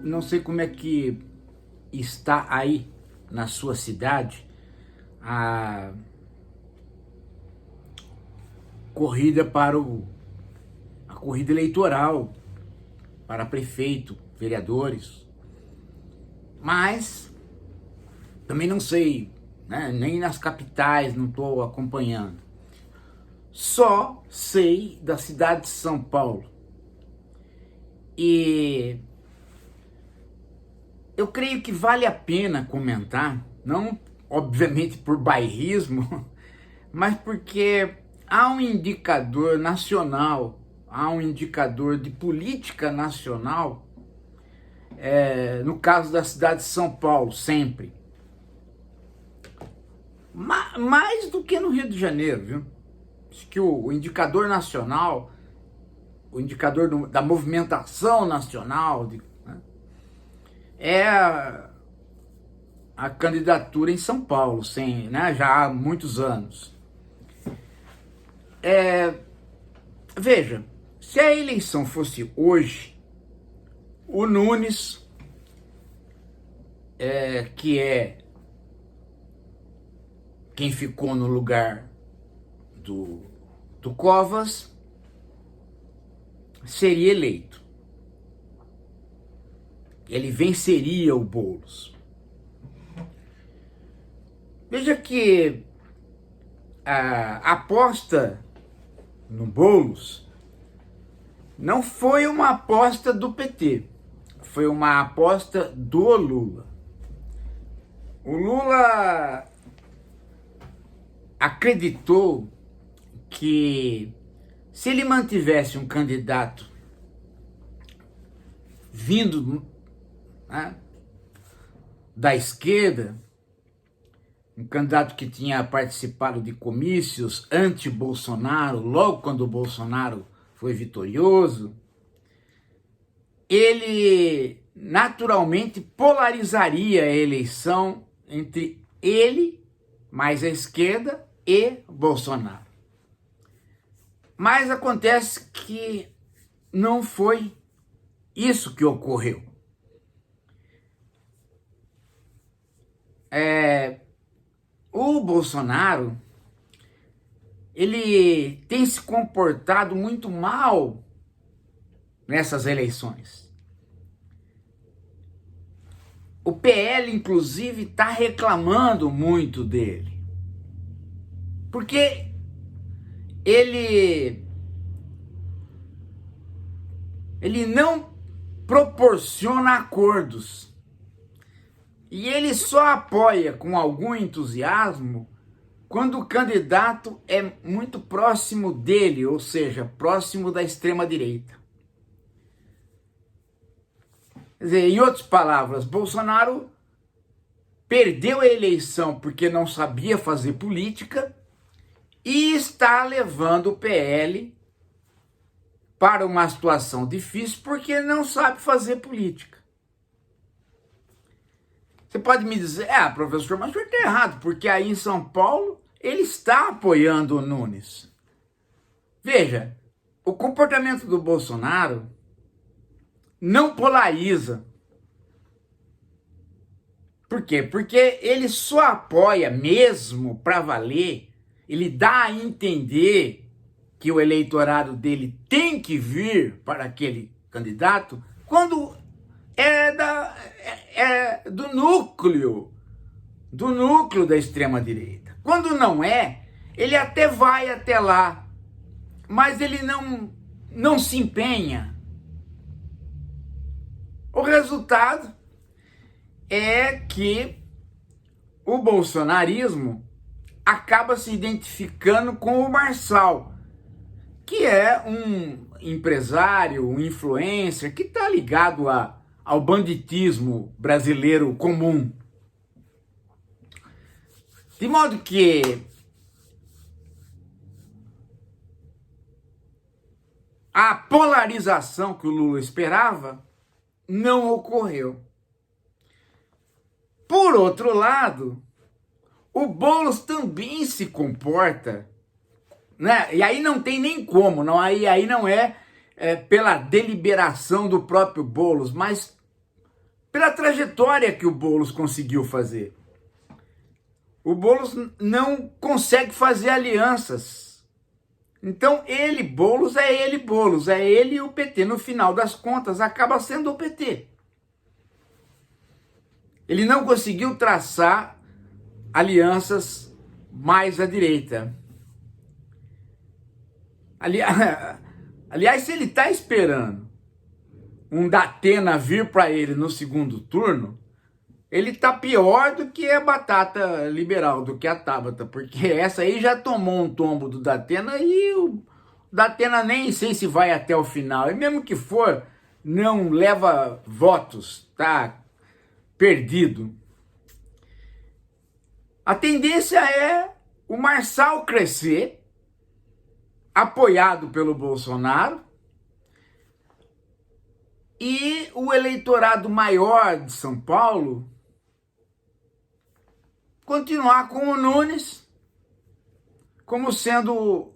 não sei como é que está aí na sua cidade a corrida a corrida eleitoral para prefeito, vereadores, mas também não sei, né? Nem nas capitais não estou acompanhando. Só sei da cidade de São Paulo. E eu creio que vale a pena comentar, não obviamente por bairrismo, mas porque há um indicador nacional, há um indicador de política nacional, no caso da cidade de São Paulo, sempre. Mais do que no Rio de Janeiro, viu? Acho que o indicador nacional, o indicador da movimentação nacional, né, é a candidatura em São Paulo, né, já há muitos anos. Veja, se a eleição fosse hoje, o Nunes, que é quem ficou no lugar do Covas, seria eleito. Ele venceria o Boulos. Veja que a aposta no Boulos não foi uma aposta do PT, foi uma aposta do Lula. O Lula acreditou que se ele mantivesse um candidato vindo, né, da esquerda, um candidato que tinha participado de comícios anti-Bolsonaro, logo quando o Bolsonaro foi vitorioso, ele naturalmente polarizaria a eleição entre ele, mais a esquerda, e Bolsonaro. Mas acontece que não foi isso que ocorreu. O Bolsonaro, ele tem se comportado muito mal nessas eleições. O PL, inclusive, está reclamando muito dele. Porque ele não proporciona acordos. E ele só apoia com algum entusiasmo quando o candidato é muito próximo dele, ou seja, próximo da extrema-direita. Quer dizer, em outras palavras, Bolsonaro perdeu a eleição porque não sabia fazer política e está levando o PL para uma situação difícil porque não sabe fazer política. Você pode me dizer, professor, mas o senhor está errado, porque aí em São Paulo ele está apoiando o Nunes. Veja, o comportamento do Bolsonaro não polariza. Por quê? Porque ele só apoia mesmo para valer, ele dá a entender que o eleitorado dele tem que vir para aquele candidato quando é do núcleo da extrema-direita. Quando não é, ele até vai até lá, mas ele não se empenha. O resultado é que o bolsonarismo acaba se identificando com o Marçal, que é um empresário, um influencer que está ligado ao banditismo brasileiro comum. De modo que a polarização que o Lula esperava não ocorreu. Por outro lado, o Boulos também se comporta, né? E aí não tem nem como, aí não é pela deliberação do próprio Boulos, mas pela trajetória que o Boulos conseguiu fazer. O Boulos não consegue fazer alianças. Então Boulos, é ele e o PT. No final das contas, acaba sendo o PT. Ele não conseguiu traçar alianças mais à direita. Aliás, se ele está esperando um Datena vir para ele no segundo turno, ele tá pior do que a Batata Liberal, do que a Tabata, porque essa aí já tomou um tombo do Datena e o Datena nem sei se vai até o final. E mesmo que for, não leva votos, tá perdido. A tendência é o Marçal crescer, apoiado pelo Bolsonaro, e o eleitorado maior de São Paulo continuar com o Nunes como sendo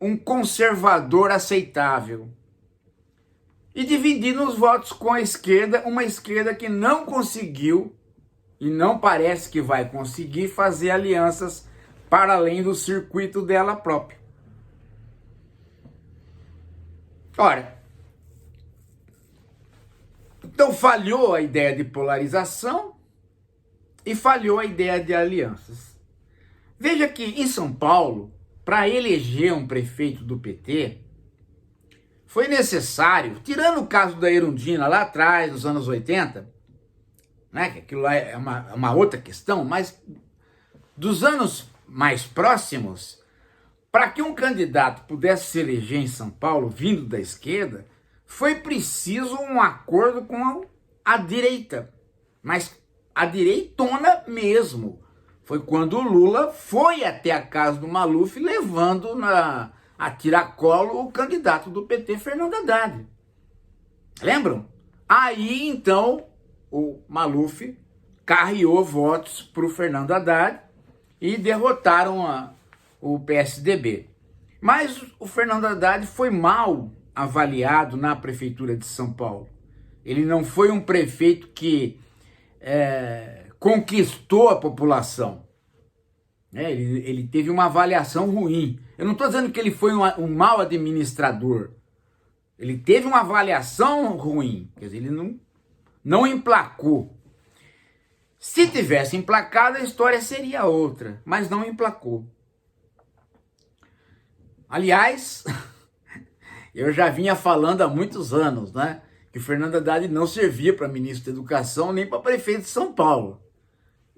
um conservador aceitável e dividindo os votos com a esquerda, uma esquerda que não conseguiu e não parece que vai conseguir fazer alianças para além do circuito dela própria. Ora, então falhou a ideia de polarização e falhou a ideia de alianças. Veja que em São Paulo, para eleger um prefeito do PT, foi necessário, tirando o caso da Erundina lá atrás, nos anos 80, né, que aquilo lá é uma outra questão, mas dos anos mais próximos, para que um candidato pudesse se eleger em São Paulo, vindo da esquerda, foi preciso um acordo com a direita, mas a direitona mesmo. Foi quando o Lula foi até a casa do Maluf levando a tiracolo o candidato do PT, Fernando Haddad. Lembram? Aí então o Maluf carreou votos para o Fernando Haddad e derrotaram o PSDB. Mas o Fernando Haddad foi mal avaliado na prefeitura de São Paulo. Ele não foi um prefeito que conquistou a população. Ele teve uma avaliação ruim. Eu não estou dizendo que ele foi um mau administrador. Ele teve uma avaliação ruim. Quer dizer, ele não emplacou. Se tivesse emplacado, a história seria outra. Mas não emplacou. Aliás, eu já vinha falando há muitos anos, né? Que o Fernando Haddad não servia para ministro da Educação nem para prefeito de São Paulo.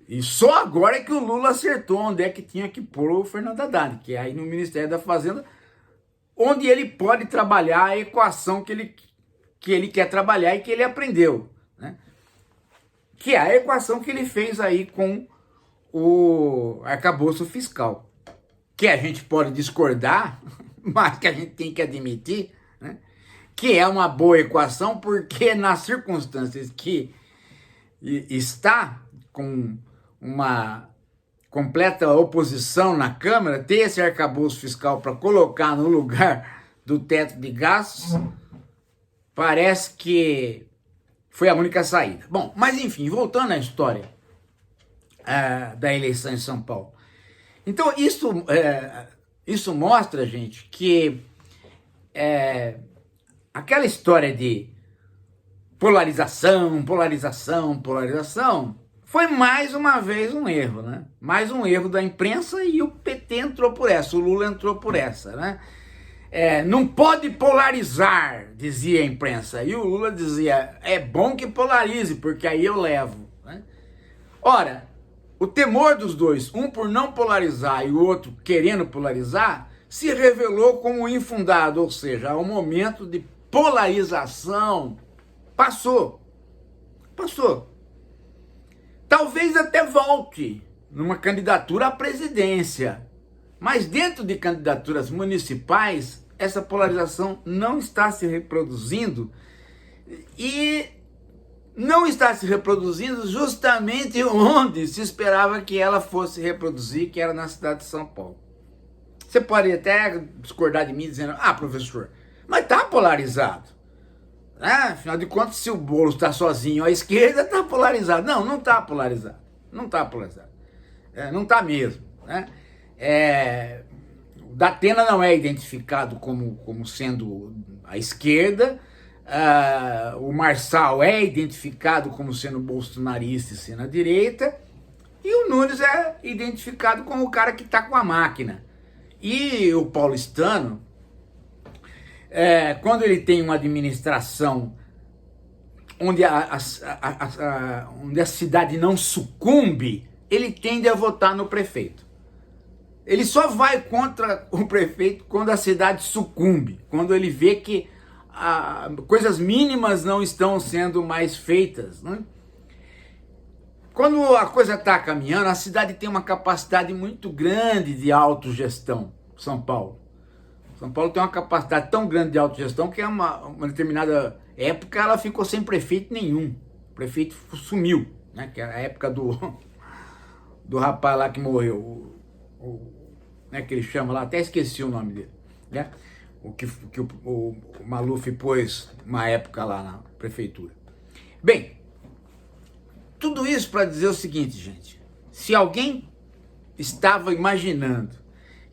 E só agora é que o Lula acertou onde é que tinha que pôr o Fernando Haddad, que é aí no Ministério da Fazenda, onde ele pode trabalhar a equação que ele quer trabalhar e que ele aprendeu, né? Que é a equação que ele fez aí com o arcabouço fiscal, que a gente pode discordar, mas que a gente tem que admitir, né? Que é uma boa equação, porque nas circunstâncias que está com uma completa oposição na Câmara, ter esse arcabouço fiscal para colocar no lugar do teto de gastos, parece que foi a única saída. Bom, mas enfim, voltando à história da eleição em São Paulo. Então, isso mostra, gente, que aquela história de polarização, foi mais uma vez um erro, né? Mais um erro da imprensa e o PT entrou por essa, o Lula entrou por essa, né? Não pode polarizar, dizia a imprensa, e o Lula dizia, é bom que polarize, porque aí eu levo, né? Ora, o temor dos dois, um por não polarizar e o outro querendo polarizar, se revelou como infundado, ou seja, o momento de polarização passou. Talvez até volte numa candidatura à presidência, mas dentro de candidaturas municipais, essa polarização não está se reproduzindo e não está se reproduzindo justamente onde se esperava que ela fosse reproduzir, que era na cidade de São Paulo. Você pode até discordar de mim dizendo, professor, mas está polarizado. Afinal de contas, se o Boulos está sozinho, a esquerda está polarizada. Não, não está polarizado. Não está polarizado. Não está mesmo. Né? O Datena não é identificado como sendo a esquerda. O Marçal é identificado como sendo bolsonarista e sendo a direita. E o Nunes é identificado como o cara que está com a máquina. E o paulistano, quando ele tem uma administração onde onde a cidade não sucumbe, ele tende a votar no prefeito. Ele só vai contra o prefeito quando a cidade sucumbe, quando ele vê que coisas mínimas não estão sendo mais feitas. Né? Quando a coisa está caminhando, a cidade tem uma capacidade muito grande de autogestão, São Paulo. São Paulo tem uma capacidade tão grande de autogestão que uma determinada época ela ficou sem prefeito nenhum. O prefeito sumiu, né? Que era a época do rapaz lá que morreu, né, que ele chama lá, até esqueci o nome dele, né? O que o Maluf pôs uma época lá na prefeitura. Bem, tudo isso para dizer o seguinte, gente. Se alguém estava imaginando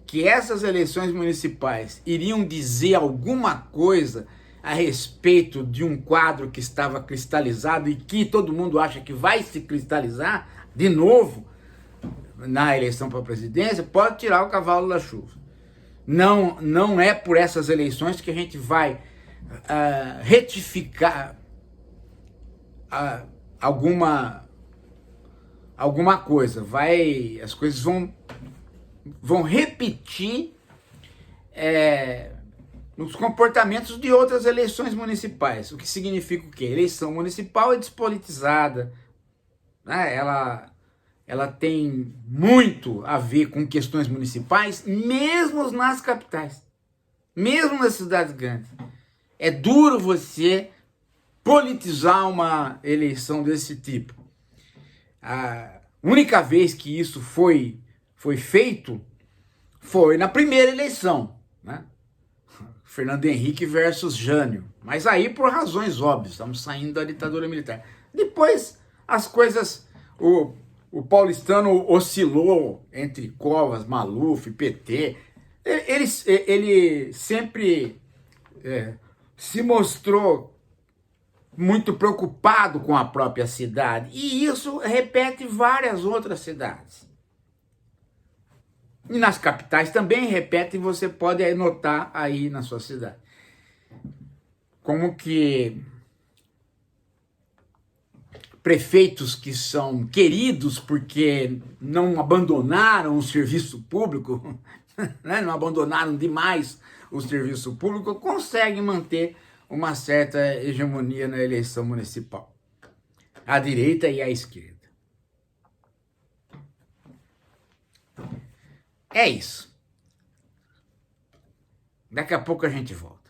que essas eleições municipais iriam dizer alguma coisa a respeito de um quadro que estava cristalizado e que todo mundo acha que vai se cristalizar de novo na eleição para a presidência, pode tirar o cavalo da chuva. Não é por essas eleições que a gente vai retificar alguma coisa. As coisas vão repetir nos comportamentos de outras eleições municipais. O que significa o quê? A eleição municipal é despolitizada, né? Ela tem muito a ver com questões municipais, mesmo nas capitais, mesmo nas cidades grandes. É duro você politizar uma eleição desse tipo. A única vez que isso foi feito foi na primeira eleição, né? Fernando Henrique versus Jânio. Mas aí por razões óbvias, estamos saindo da ditadura militar. Depois as coisas... O paulistano oscilou entre Covas, Maluf, PT. Ele sempre se mostrou muito preocupado com a própria cidade. E isso repete várias outras cidades. E nas capitais também repete, e você pode notar aí na sua cidade. Como que prefeitos que são queridos porque não abandonaram o serviço público, né? Não abandonaram demais o serviço público, conseguem manter uma certa hegemonia na eleição municipal. A direita e a esquerda. É isso. Daqui a pouco a gente volta.